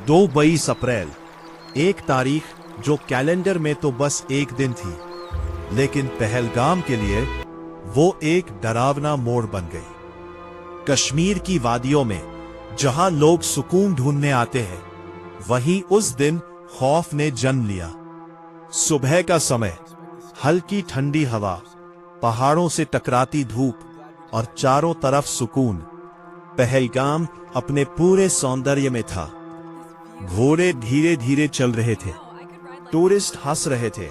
22 अप्रैल, एक तारीख जो कैलेंडर में तो बस एक दिन थी, लेकिन पहलगाम के लिए वो एक डरावना मोड़ बन गई। कश्मीर की वादियों में जहां लोग सुकून ढूंढने आते हैं, वहीं उस दिन खौफ ने जन्म लिया। सुबह का समय, हल्की ठंडी हवा, पहाड़ों से टकराती धूप और चारों तरफ सुकून। पहलगाम अपने पूरे सौंदर्य में था। घोड़े धीरे धीरे चल रहे थे, टूरिस्ट हंस रहे थे,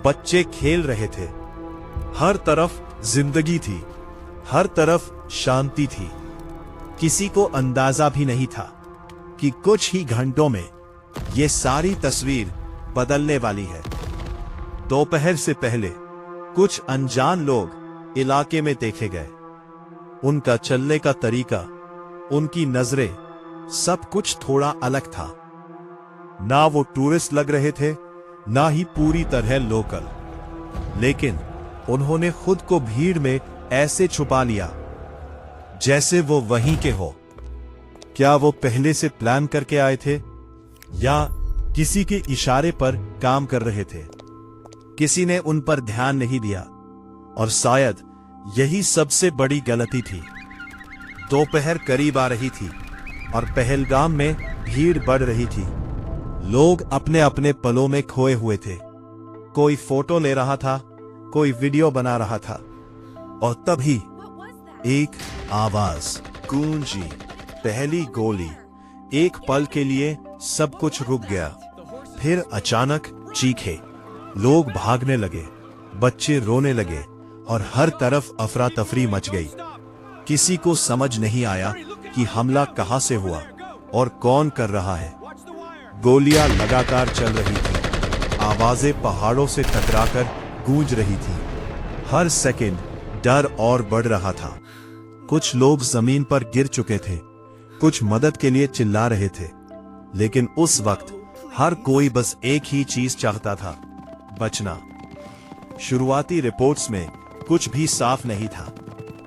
बच्चे खेल रहे थे। हर तरफ जिंदगी थी, हर तरफ शांति थी। किसी को अंदाजा भी नहीं था कि कुछ ही घंटों में ये सारी तस्वीर बदलने वाली है। दोपहर से पहले कुछ अनजान लोग इलाके में देखे गए। उनका चलने का तरीका, उनकी नजरें, सब कुछ थोड़ा अलग था। ना वो टूरिस्ट लग रहे थे, ना ही पूरी तरह लोकल, लेकिन उन्होंने खुद को भीड़ में ऐसे छुपा लिया जैसे वो वहीं के हो। क्या वो पहले से प्लान करके आए थे या किसी के इशारे पर काम कर रहे थे? किसी ने उन पर ध्यान नहीं दिया, और शायद यही सबसे बड़ी गलती थी। दोपहर करीब आ रही थी और पहलगाम में भीड़ बढ़ रही थी। लोग अपने अपने पलों में खोए हुए थे। कोई फोटो ले रहा था, कोई वीडियो बना रहा था, और तभी एक आवाज गूंजी, पहली गोली। एक पल के लिए सब कुछ रुक गया। फिर अचानक चीखे, लोग भागने लगे, बच्चे रोने लगे और हर तरफ अफरा तफरी मच गई। किसी को समझ नहीं आया कि हमला कहां से हुआ और कौन कर रहा है। गोलियां लगातार चल रही थी, आवाजें पहाड़ों से टकराकर गूंज रही थी। हर सेकंड डर और बढ़ रहा था। कुछ लोग जमीन पर गिर चुके थे, कुछ मदद के लिए चिल्ला रहे थे, लेकिन उस वक्त हर कोई बस एक ही चीज चाहता था, बचना। शुरुआती रिपोर्ट्स में कुछ भी साफ नहीं था।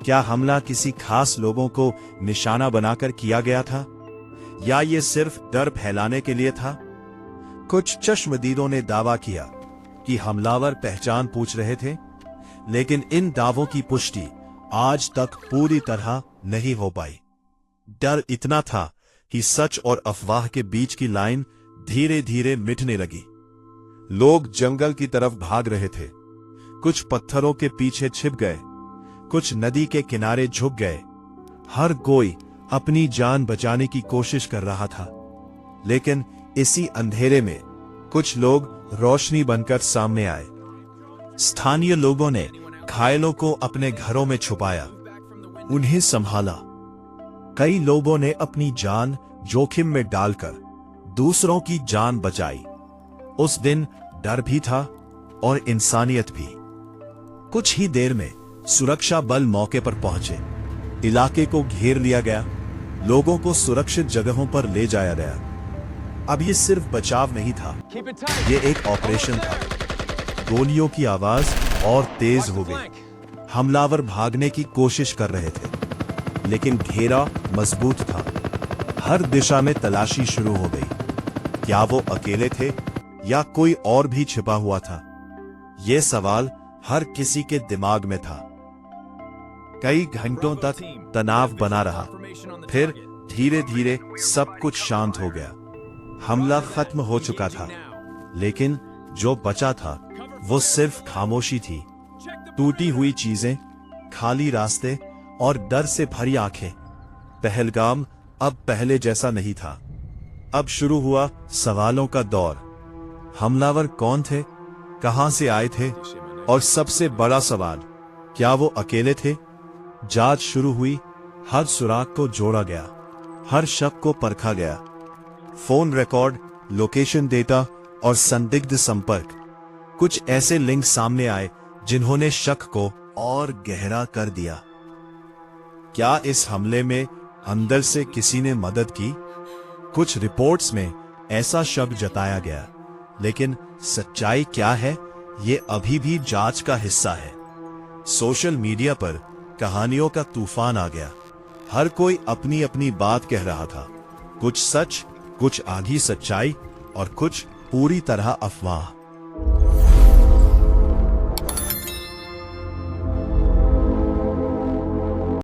क्या हमला किसी खास लोगों को निशाना बनाकर किया गया था, या ये सिर्फ डर फैलाने के लिए था? कुछ चश्मदीदों ने दावा किया कि हमलावर पहचान पूछ रहे थे, लेकिन इन दावों की पुष्टि आज तक पूरी तरह नहीं हो पाई। डर इतना था कि सच और अफवाह के बीच की लाइन धीरे धीरे मिटने लगी। लोग जंगल की तरफ भाग रहे थे, कुछ पत्थरों के पीछे छिप गए, कुछ नदी के किनारे झुक गए। हर कोई अपनी जान बचाने की कोशिश कर रहा था, लेकिन इसी अंधेरे में कुछ लोग रोशनी बनकर सामने आए। स्थानीय लोगों ने घायलों को अपने घरों में छुपाया, उन्हें संभाला। कई लोगों ने अपनी जान जोखिम में डालकर दूसरों की जान बचाई। उस दिन डर भी था और इंसानियत भी। कुछ ही देर में सुरक्षा बल मौके पर पहुंचे। इलाके को घेर लिया गया, लोगों को सुरक्षित जगहों पर ले जाया गया। अब ये सिर्फ बचाव नहीं था, ये एक ऑपरेशन था। गोलियों की आवाज और तेज हो गई। हमलावर भागने की कोशिश कर रहे थे, लेकिन घेरा मजबूत था। हर दिशा में तलाशी शुरू हो गई। क्या वो अकेले थे या कोई और भी छिपा हुआ था? ये सवाल हर किसी के दिमाग में था। कई घंटों तक तनाव बना रहा, फिर धीरे धीरे सब कुछ शांत हो गया। हमला खत्म हो चुका था, लेकिन जो बचा था वो सिर्फ खामोशी थी। टूटी हुई चीजें, खाली रास्ते और डर से भरी आंखें। पहलगाम अब पहले जैसा नहीं था। अब शुरू हुआ सवालों का दौर। हमलावर कौन थे, कहां से आए थे, और सबसे बड़ा सवाल, क्या वो अकेले थे? जांच शुरू हुई, हर सुराग को जोड़ा गया, हर शक को परखा गया। फोन रिकॉर्ड, लोकेशन डेटा और संदिग्ध संपर्क, कुछ ऐसे लिंक सामने आए जिन्होंने शक को और गहरा कर दिया। क्या इस हमले में अंदर से किसी ने मदद की? कुछ रिपोर्ट्स में ऐसा शक जताया गया, लेकिन सच्चाई क्या है, ये अभी भी जांच का हिस्सा है। सोशल मीडिया पर कहानियों का तूफान आ गया। हर कोई अपनी अपनी बात कह रहा था, कुछ सच, कुछ आधी सच्चाई और कुछ पूरी तरह अफवाह।